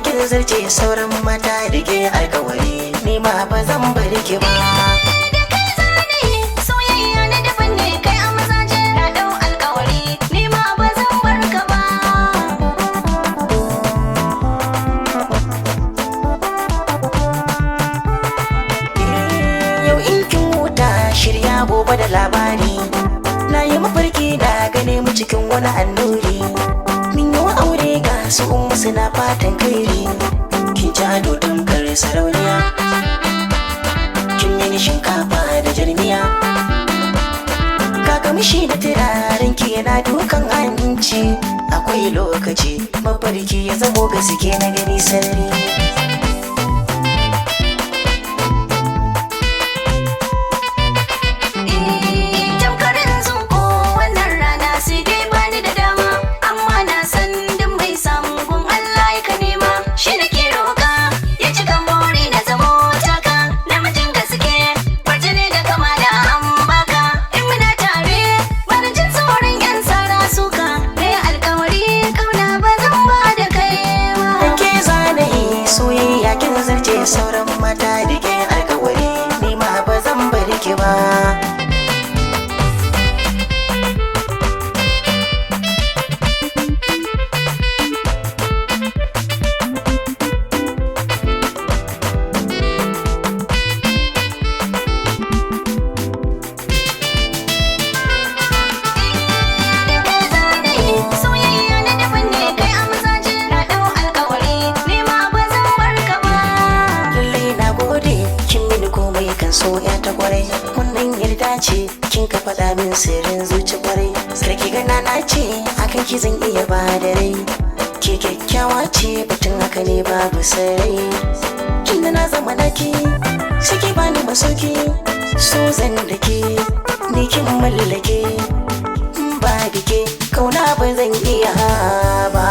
kin zarce sauran mata da ke alkawari, ni ma ba zan bari ki ba. Da kai zanayi soyayya na daban ne, kai a mazaje na dau alkawari, ni ma ba zan bar ka ba. Yau in kin huta shirya gobe da labari, na yi mafarki da gane mu cikin wani annuri. Min yi aure ga su suna fatan kairi, kin ci ado tamkar sarauniya, kin yi shinkafa da jarmiya, kakamishi da turaren ki yana dukan hanci. Akwai lokaci mafarki ya zamo gaske na gani sarari. Sauran mata da ke alkawari, ni ma ba zan bari ki ba. So ya ta kwarai, wannan yarda ce kin ka faɗa min sirrin zuci kwarai. Sarki gana na ce akan ki zan iya ba da rai, ke kyakkyawa ce batun haka ne babu sarai. Kin da na zama naki saki bani masauki, so zan da ke ni kin mallake, ba da ke kauna ba zan iya ba.